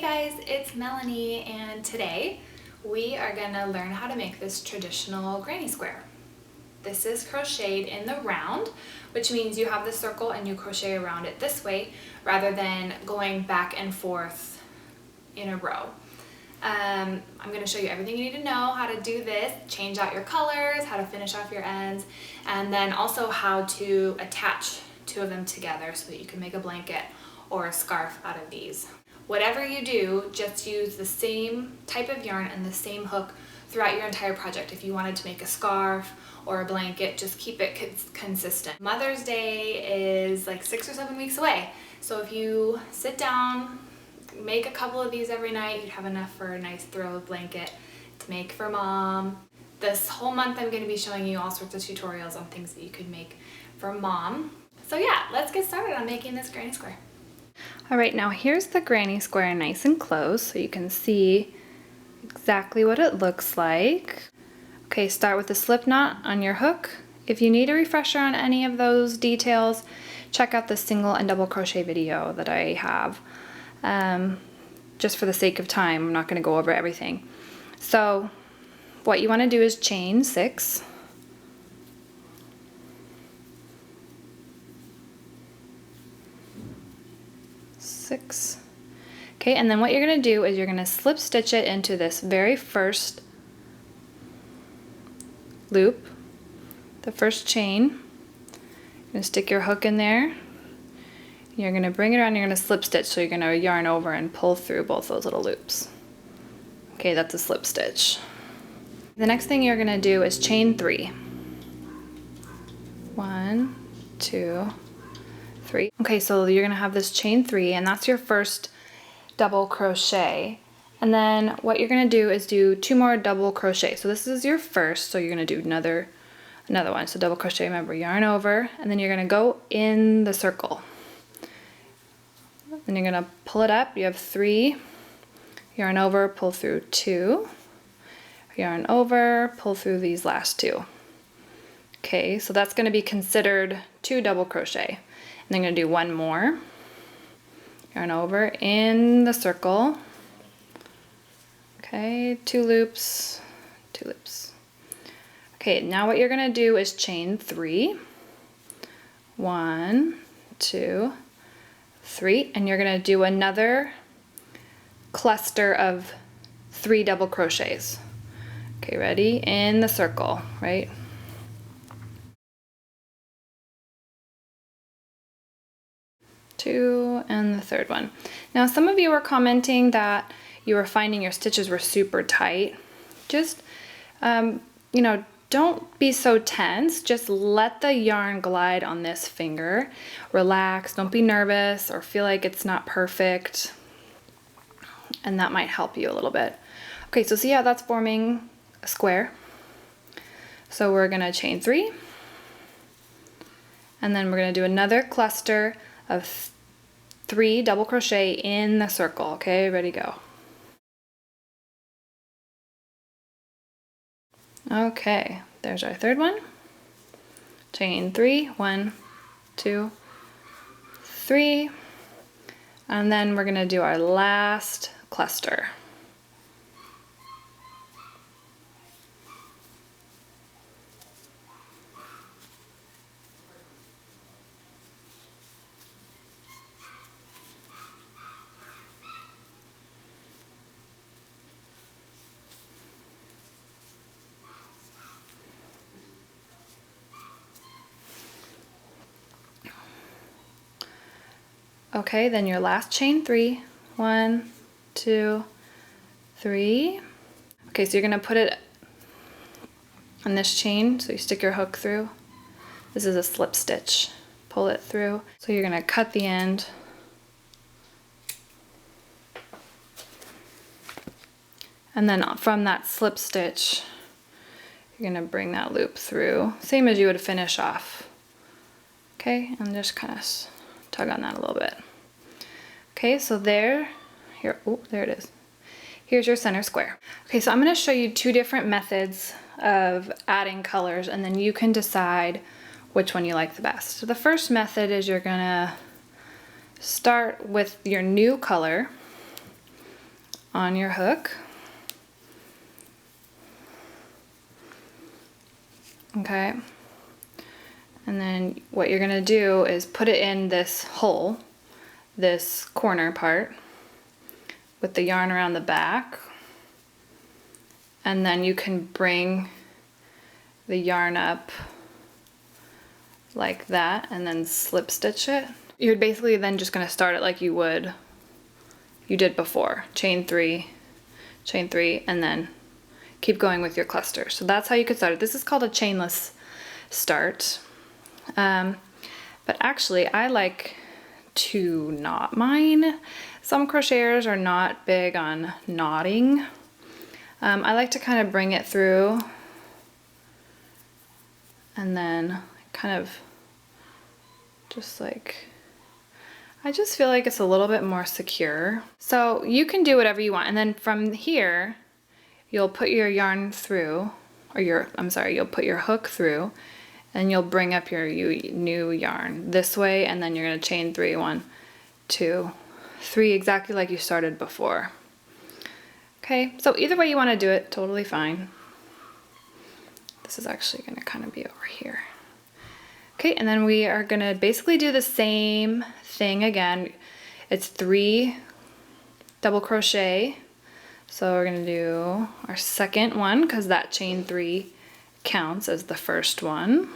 guys, it's Melanie, and today we are going to learn how to make this traditional granny square. This is crocheted in the round, which means you have the circle and you crochet around it this way rather than going back and forth in a row. I'm going to show you everything you need to know how to do this, change out your colors, how to finish off your ends, and then also how to attach two of them together so that you can make a blanket or a scarf out of these. Whatever you do, just use the same type of yarn and the same hook throughout your entire project. If you wanted to make a scarf or a blanket, just keep it consistent. Mother's Day is like 6 or 7 weeks away. So if you sit down, make a couple of these every night, you'd have enough for a nice throw blanket to make for mom. This whole month I'm going to be showing you all sorts of tutorials on things that you could make for mom. So yeah, let's get started on making this granny square. Alright, now here's the granny square nice and close so you can see exactly what it looks like. Okay, start with the slip knot on your hook. If you need a refresher on any of those details, check out the single and double crochet video that I have. Just for the sake of time, I'm not going to go over everything. So what you want to do is chain 6. Okay, and then what you're going to do is you're going to slip stitch it into this very first loop, the first chain. You're going to stick your hook in there. You're going to bring it around, you're going to slip stitch, so you're going to yarn over and pull through both those little loops. Okay, that's a slip stitch. The next thing you're going to do is chain 3. 1, 2, 3. Okay, so you're going to have this chain 3, and that's your first double crochet. And then what you're going to do is do 2 more double crochet. So this is your first, so you're going to do another one. So double crochet, remember, yarn over, and then you're going to go in the circle. Then you're going to pull it up. You have 3, yarn over, pull through 2, yarn over, pull through these last 2. Okay, so that's going to be considered 2 double crochet. And then I'm going to do 1 more, yarn over in the circle. Okay, 2 loops, 2 loops. Okay, now what you're going to do is chain 3. 1, 2, 3, and you're going to do another cluster of 3 double crochets. Okay, ready? In the circle, right? Two, and the third one. Now some of you were commenting that you were finding your stitches were super tight. Just, you know, don't be so tense. Just let the yarn glide on this finger. Relax, don't be nervous or feel like it's not perfect. And that might help you a little bit. Okay, so see how that's forming a square? So we're gonna chain 3. And then we're gonna do another cluster of 3 double crochet in the circle. Okay, ready, go. Okay, there's our third one. Chain 3, 1, 2, 3, and then we're gonna do our last cluster. Okay, then your last chain 3, 1, 2, 3. Okay, so you're gonna put it on this chain, so you stick your hook through. This is a slip stitch. Pull it through. So you're gonna cut the end. And then from that slip stitch, you're gonna bring that loop through, same as you would finish off. Okay, and just kind of tug on that a little bit. Okay, so here, oh, there it is. Here's your center square. Okay, so I'm going to show you 2 different methods of adding colors, and then you can decide which one you like the best. So the first method is you're going to start with your new color, on your hook. Okay. And then what you're gonna do is put it in this hole, this corner part, with the yarn around the back. And then you can bring the yarn up like that and then slip stitch it. You're basically then just gonna start it like you did before. Chain 3, and then keep going with your cluster. So that's how you could start it. This is called a chainless start. But actually I like to knot mine. Some crocheters are not big on knotting. I like to kind of bring it through and then kind of just like, I just feel like it's a little bit more secure. So you can do whatever you want. And then from here, you'll put your yarn through, or you'll put your hook through, and you'll bring up your new yarn this way, and then you're gonna chain 3, 1, 2, 3, exactly like you started before. Okay, so either way you wanna do it, totally fine. This is actually gonna kind of be over here. Okay, and then we are gonna basically do the same thing again. It's 3 double crochet. So we're gonna do our second one because that chain 3 counts as the first one.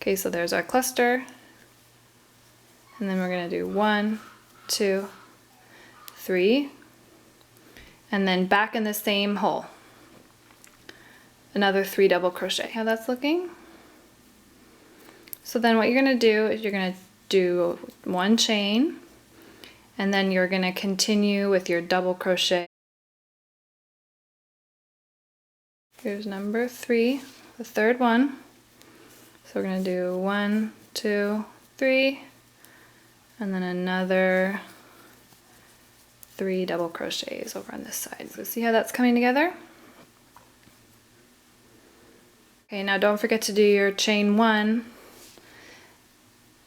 Okay, so there's our cluster. And then we're gonna do 1, 2, 3, and then back in the same hole. Another 3 double crochet. How that's looking? So then what you're gonna do is you're gonna do 1 chain, and then you're gonna continue with your double crochet. Here's number 3, the third one. So we're gonna do 1, 2, 3, and then another 3 double crochets over on this side. So see how that's coming together? Okay, now don't forget to do your chain 1,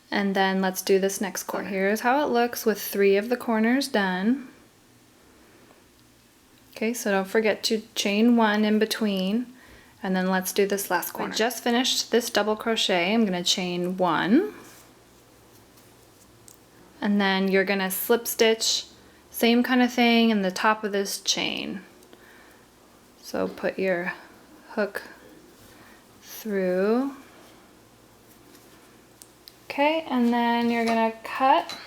and then let's do this next corner. So here's how it looks with 3 of the corners done. Okay, so don't forget to chain 1 in between, and then let's do this last corner. I just finished this double crochet. I'm gonna chain 1, and then you're gonna slip stitch, same kind of thing in the top of this chain. So put your hook through. Okay, and then you're gonna cut.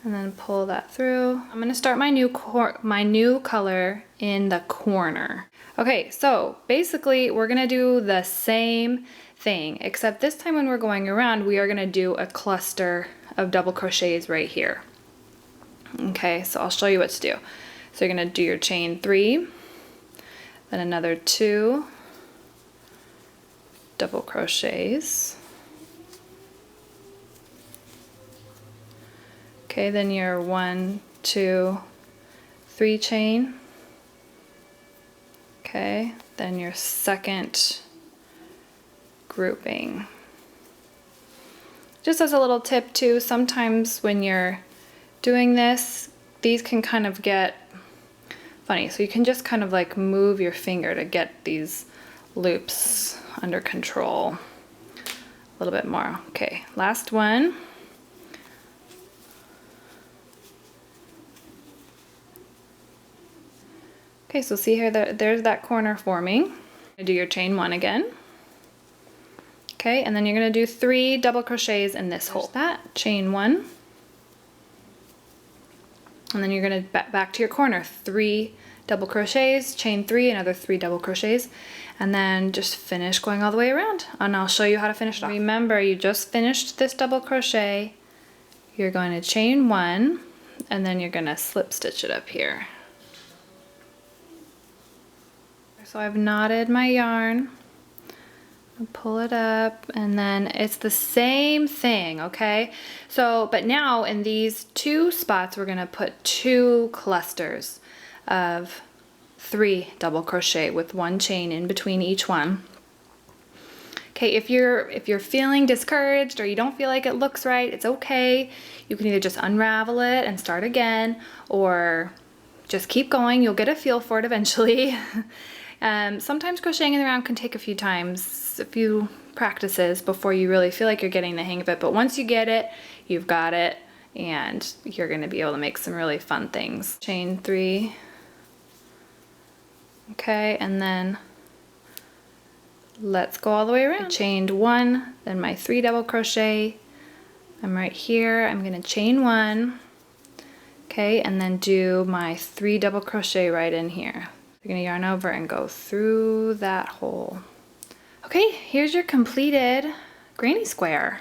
And then pull that through. I'm gonna start my new color in the corner. Okay, so basically we're gonna do the same thing, except this time when we're going around, we are gonna do a cluster of double crochets right here. Okay, so I'll show you what to do. So you're gonna do your chain 3, then another 2 double crochets. Okay, then your 1, 2, 3 chain. Okay, then your second grouping. Just as a little tip too, sometimes when you're doing this, these can kind of get funny. So you can just kind of like move your finger to get these loops under control a little bit more. Okay, last one. Okay, so see here, there's that corner forming. Do your chain 1 again. Okay, and then you're gonna do 3 double crochets in this hole. That, chain 1. And then you're gonna back to your corner, 3 double crochets, chain 3, another 3 double crochets, and then just finish going all the way around. And I'll show you how to finish it off. Remember, you just finished this double crochet. You're going to chain 1, and then you're gonna slip stitch it up here. So I've knotted my yarn. I'll pull it up, and then it's the same thing, okay? So, but now in these 2 spots, we're gonna put 2 clusters of 3 double crochet with 1 chain in between each one. Okay, if you're feeling discouraged or you don't feel like it looks right, it's okay. You can either just unravel it and start again, or just keep going. You'll get a feel for it eventually. Sometimes crocheting in the round can take a few practices before you really feel like you're getting the hang of it. But once you get it, you've got it, and you're gonna be able to make some really fun things. Chain 3. Okay, and then let's go all the way around. I chained 1, then my 3 double crochet. I'm right here, I'm gonna chain 1. Okay, and then do my 3 double crochet right in here. You're gonna yarn over and go through that hole. Okay, here's your completed granny square.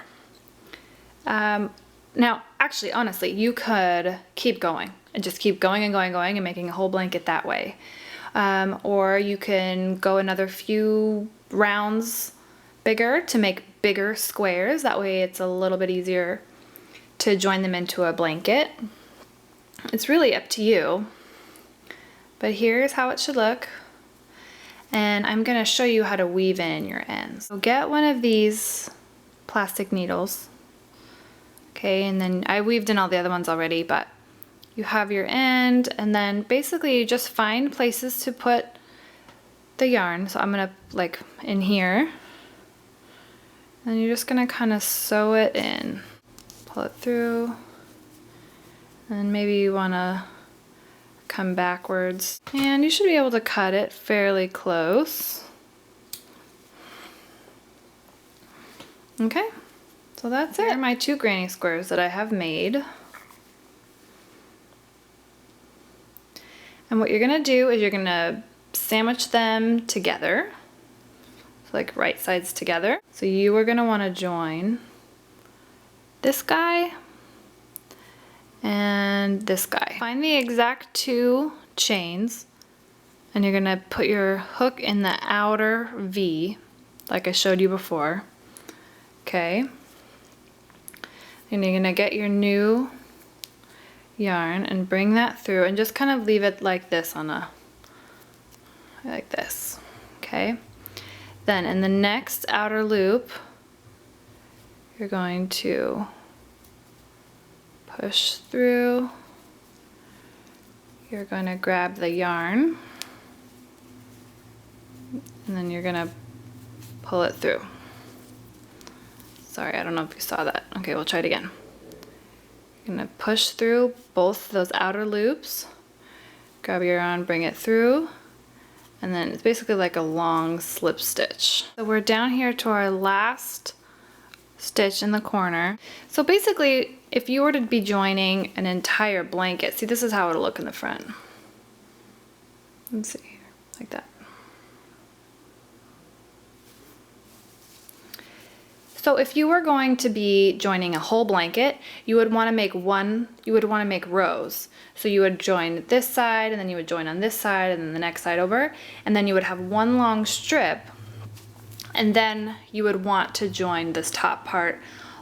Now, actually, honestly, you could keep going and just keep going and going and going and making a whole blanket that way. Or you can go another few rounds bigger to make bigger squares. That way it's a little bit easier to join them into a blanket. It's really up to you. But here's how it should look. And I'm gonna show you how to weave in your ends. So get one of these plastic needles. Okay, and then I weaved in all the other ones already, but you have your end, and then basically you just find places to put the yarn. So I'm gonna, like, in here, and you're just gonna kind of sew it in. Pull it through, and maybe you wanna come backwards, and you should be able to cut it fairly close. Okay, so that's it. Here are my 2 granny squares that I have made. And what you're gonna do is you're gonna sandwich them together, so like right sides together. So you are gonna wanna join this guy and this guy. Find the exact 2 chains, and you're gonna put your hook in the outer V, like I showed you before. Okay. And you're gonna get your new yarn and bring that through and just kind of leave it like this on a, like this. Okay. Then in the next outer loop, you're going to push through. You're going to grab the yarn, and then you're going to pull it through. Sorry, I don't know if you saw that. Okay, we'll try it again. You're going to push through both those outer loops, grab your yarn, bring it through, and then it's basically like a long slip stitch. So we're down here to our last stitch in the corner. So basically, if you were to be joining an entire blanket, see, this is how it'll look in the front. Let's see here, like that. So if you were going to be joining a whole blanket, you would want to make rows. So you would join this side, and then you would join on this side, and then the next side over, and then you would have one long strip, and then you would want to join this top part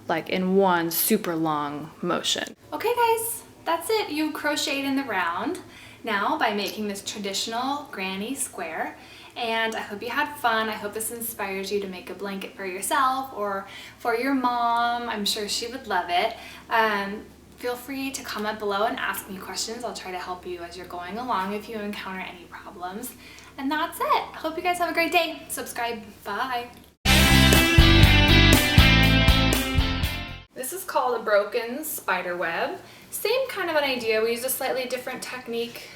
like in one super long motion. Okay guys, that's it. You crocheted in the round now by making this traditional granny square. And I hope you had fun. I hope this inspires you to make a blanket for yourself or for your mom. I'm sure she would love it. Feel free to comment below and ask me questions. I'll try to help you as you're going along if you encounter any problems. And that's it. I hope you guys have a great day. Subscribe. Bye. This is called a broken spider web. Same kind of an idea. We use a slightly different technique